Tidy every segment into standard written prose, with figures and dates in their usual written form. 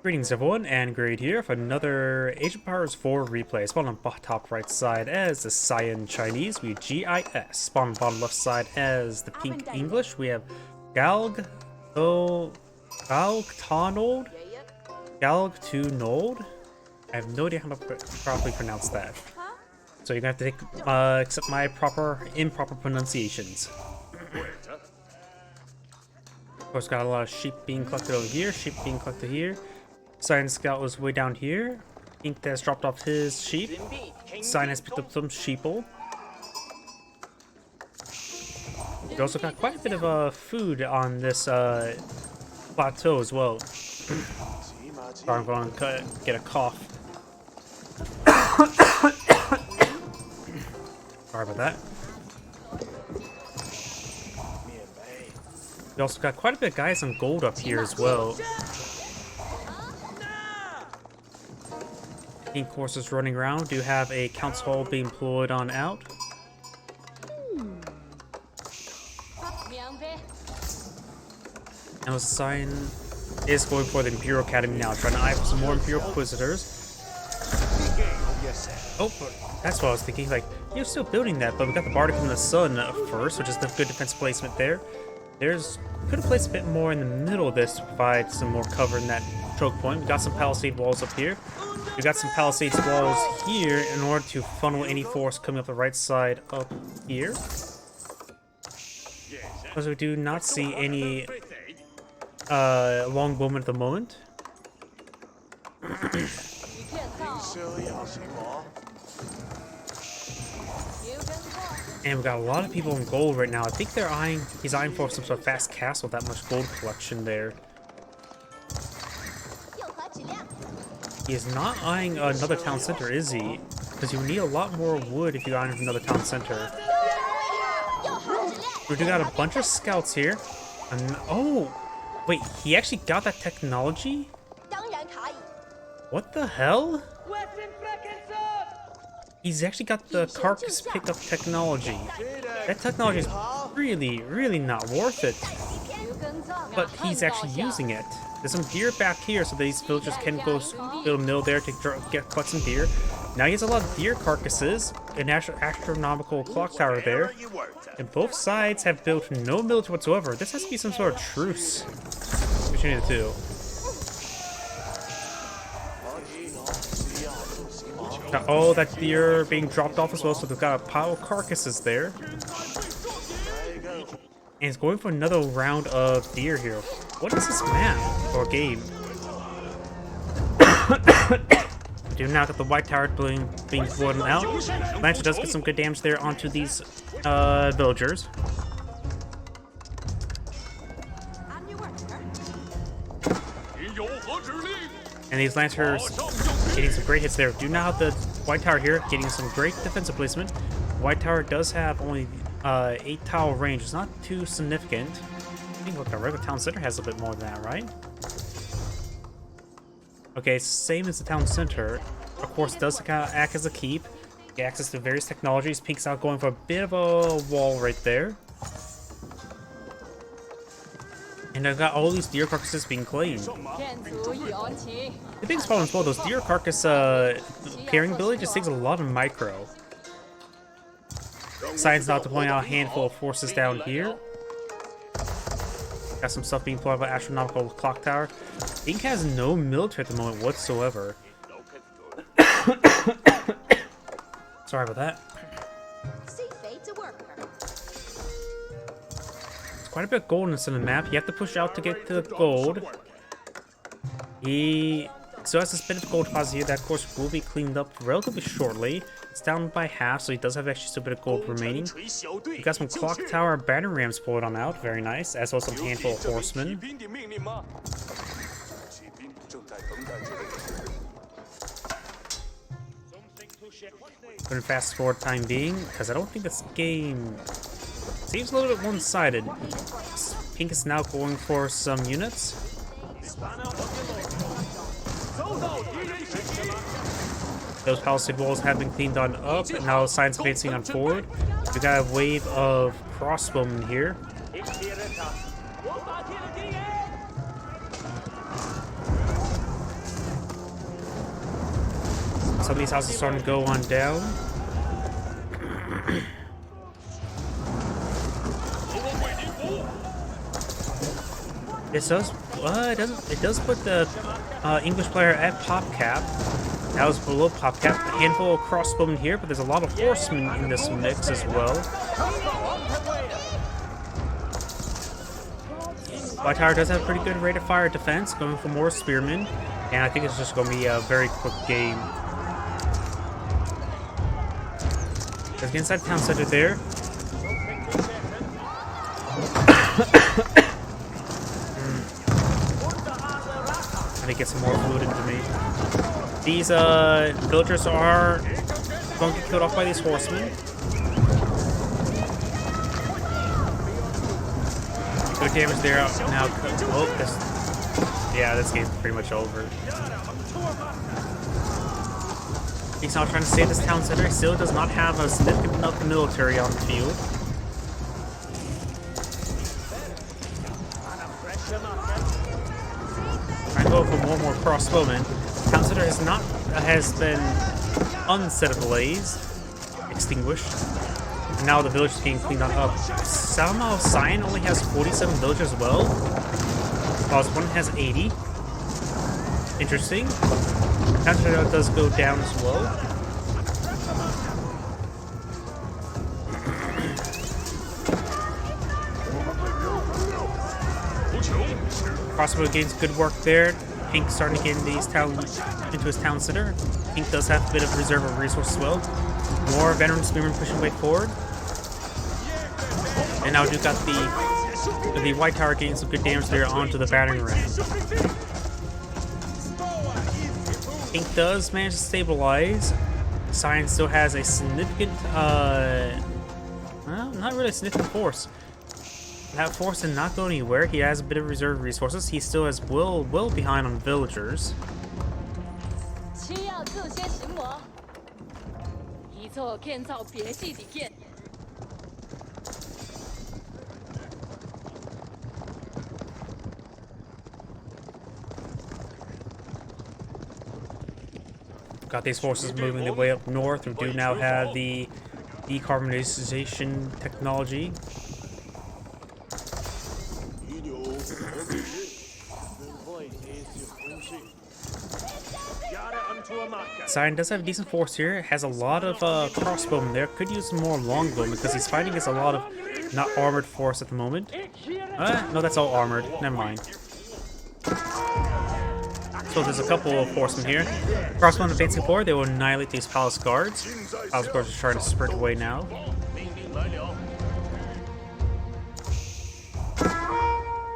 Greetings everyone, and Great here for another Age of Empires 4 replay. Spawn on top right side as the Cyan Chinese, we have GIS. Spawn on bottom left side as the Pink English, we have Galgtonold. Galgtonold? I have no idea how to properly pronounce that. So you're gonna have to take, accept my improper pronunciations. Of course, got a lot of sheep being collected over here, sheep being collected here. Cyan Scout was way down here. Ink has dropped off his sheep. Cyan has picked up some sheeple. We also got quite a bit of food on this plateau as well. Sorry, I'm going to get a cough. Sorry about that. We also got quite a bit of guys on gold up here as well. Ink horses running around. Do have a council hall being employed on out. And the Cyan is going for the Imperial Academy now, trying to eye for some more Imperial Inquisitors. Oh, that's what I was thinking. Like, you're still building that, but we got the Bardic in the Sun first, which is the good defense placement there. Could have placed a bit more in the middle of this to provide some more cover in that choke point. We got some palisade walls up here. We got some palisades walls here in order to funnel any force coming up the right side up here. Because we do not see any longbowmen at the moment. And we got a lot of people in gold right now. I think he's eyeing for some sort of fast castle with that much gold collection there. He is not eyeing another town center, is he? Because you need a lot more wood if you eye another town center. We do got a bunch of scouts here. And, oh! Wait, he actually got that technology? What the hell? He's actually got the carcass pickup technology. That technology is really, really not worth it. But he's actually using it. There's some deer back here, so these villagers can go build a mill there to collect some deer. Now he has a lot of deer carcasses, an astronomical clock tower there, and both sides have built no military whatsoever. This has to be some sort of truce between the two. Got all that deer being dropped off as well, so they've got a pile of carcasses there. And it's going for another round of deer here. What is this map or game? We do now got the white tower being blown out. Lancer does get some good damage there onto these villagers. And these Lancers getting some great hits there. Do now have the White Tower here, getting some great defensive placement. White Tower does have only 8 tile range. It's not too significant. I think look, a regular town center has a bit more than that, right? Okay, same as the town center. Of course, does act as a keep. Get access to various technologies. Pink's out going for a bit of a wall right there. And I've got all these deer carcasses being claimed. The biggest problem as well, those deer carcass pairing ability just takes a lot of micro. Cyan's not deploying out a handful of forces down here. Got some stuff being deployed by astronomical clock tower. Ink has no military at the moment whatsoever. Sorry about that. Quite a bit of goldness in the map. You have to push out to get to the gold. He still has this bit of gold deposit here that of course will be cleaned up relatively shortly. It's down by half, so he does have actually still a bit of gold remaining. We got some clock tower banner rams pulled on out, very nice, as well as some handful of horsemen. Gonna fast forward time being, because I don't think this game seems a little bit one-sided. Pink is now going for some units. Those palisade walls have been cleaned on up, and now Cyan's facing on forward. We got a wave of crossbowmen here. Some of these houses are starting to go on down. It does put the English player at pop cap. That was below pop cap. A handful of crossbowmen here, but there's a lot of horsemen in this mix as well. White Tower does have a pretty good rate of fire defense, going for more spearmen, and I think it's just going to be a very quick game. Let's get inside the town center there. I need to get some more food into me. These villagers are going to get killed off by these horsemen. Good damage there now. Oh, this game's pretty much over. He's now trying to save this town center. He still does not have a significant enough military on the field. Trying to go for more crossbowmen. Town center has been unset ablaze, extinguished. And now the village is getting cleaned on up. Somehow Cyan only has 47 villagers as well, while one has 80. Interesting. Town center does go down as well. Crossbow gains good work there. Pink starting to get into his town center. Pink does have a bit of reserve of resources as well. More veteran spearmen pushing way forward. And now we've got the White Tower getting some good damage there onto the battering ram. Pink does manage to stabilize. Cyan still has a significant, well, not really a significant force. That force did not go anywhere. He has a bit of reserve resources. He still has well behind on villagers. Got these forces moving their way up north. We do now have the decarbonization technology. Cyan does have a decent force here. It has a lot of crossbowmen there. Could use some more longbowmen because he's fighting against a lot of not armored force at the moment. No, that's all armored. Never mind. So there's a couple of horsemen here. Crossbowmen advancing forward. They will annihilate these palace guards. Palace guards are trying to sprint away now.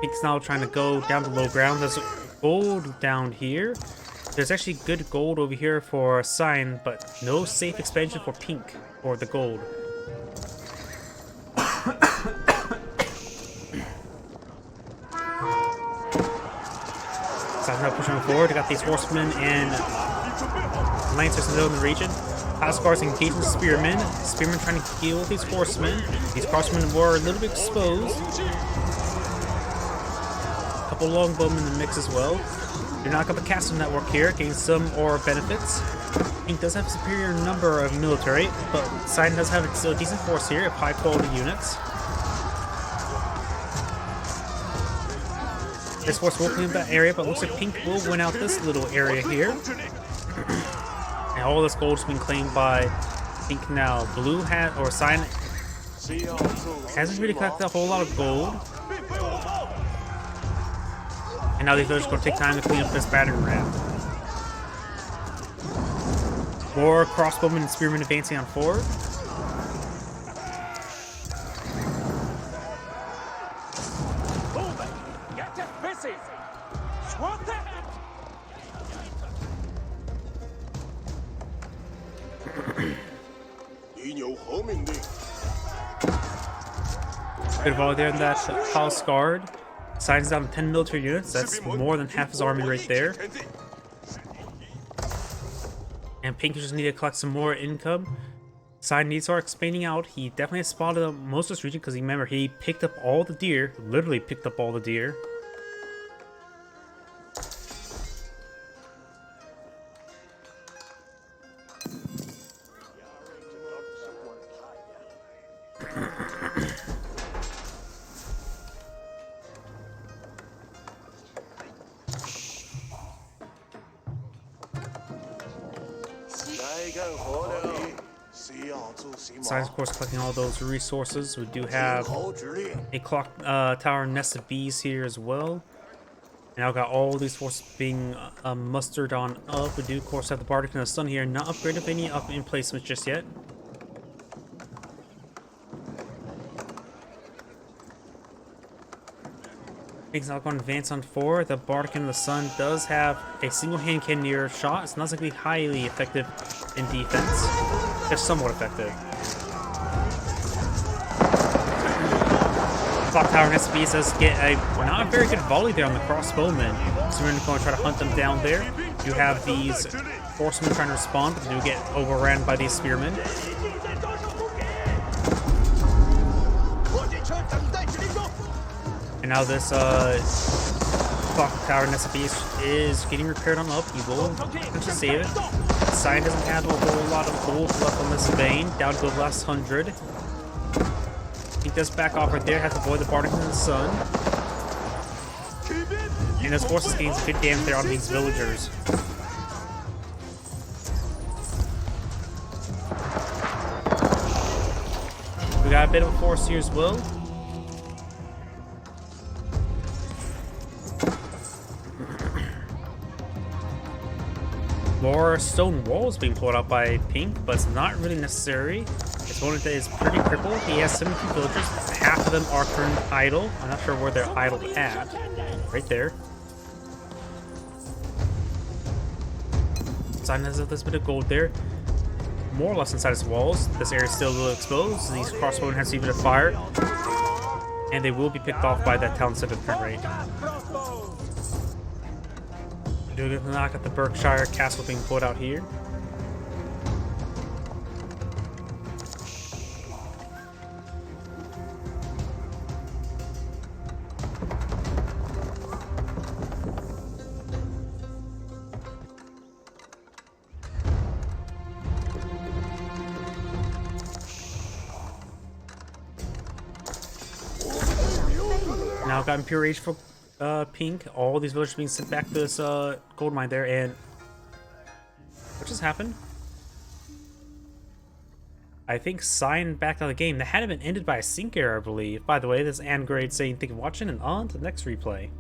Pink's now trying to go down to low ground. There's gold down here. There's actually good gold over here for Cyan, but no safe expansion for Pink or the gold. Cyan's now pushing forward. We got these horsemen and lancers in the region. House guards engaging the spearmen. Spearmen trying to kill these horsemen. These crossmen were a little bit exposed. A couple longbowmen in the mix as well. You're not up a castle network here, gain some ore benefits. Pink does have a superior number of military, but Cyan does have a decent force here of high quality units. This force will clean up that area, but it looks like Pink will win out this little area here. And all this gold has been claimed by Pink now. Blue has, or Cyan hasn't really collected a whole lot of gold. And now these villagers are going to take time to clean up this battering ram. More crossbowmen and spearmen advancing on forward. Good volley there in that house guard. Cyan's down 10 military units. That's more than half his army right there. And Pink just need to collect some more income. Cyan needs to start expanding out. He definitely has spotted most of this region because remember, he picked up all the deer. Literally picked up all the deer. Besides, of course, collecting all those resources, we do have a clock tower nest of bees here as well. Now got all these forces being mustered on up. We do, of course, have the Bardic and the Sun here, not upgraded any up in placements just yet. Things not going to advance on 4. The Bardic and the Sun does have a single-hand cannoneer shot. It's not going to be highly effective in defense. It's somewhat effective. Clock Tower and SB does get a not a very good volley there on the crossbowman. So we're going to try to hunt them down there. You have these horsemen trying to respond, but they do get overran by these spearmen. And now this clock tower and SB is getting repaired on up. He will potentially save it. Sign doesn't have a whole lot of gold left on this vein, down to the last 100. He does back off right there, has to avoid the Bardic and the Sun. And those forces gains good damage there on these villagers. We got a bit of a force here as well. More stone walls being pulled out by Pink, but it's not really necessary. His opponent is pretty crippled. He has 72 villagers. Half of them are turned idle. I'm not sure where they're idle at. Right there. Sign has a little bit of gold there. More or less inside his walls. This area is still a little exposed. These crossbowmen have a bit of fire. And they will be picked off by that town center print rate. Doing a knock at the Berkshire castle being pulled out here. Now got Impure Rage for Pink. All these villagers being sent back to this gold mine there, and what just happened? I think Sign backed out of the game. That hadn't been ended by a sync error, I believe. By the way, this is Angrade saying thank you for watching, and on to the next replay.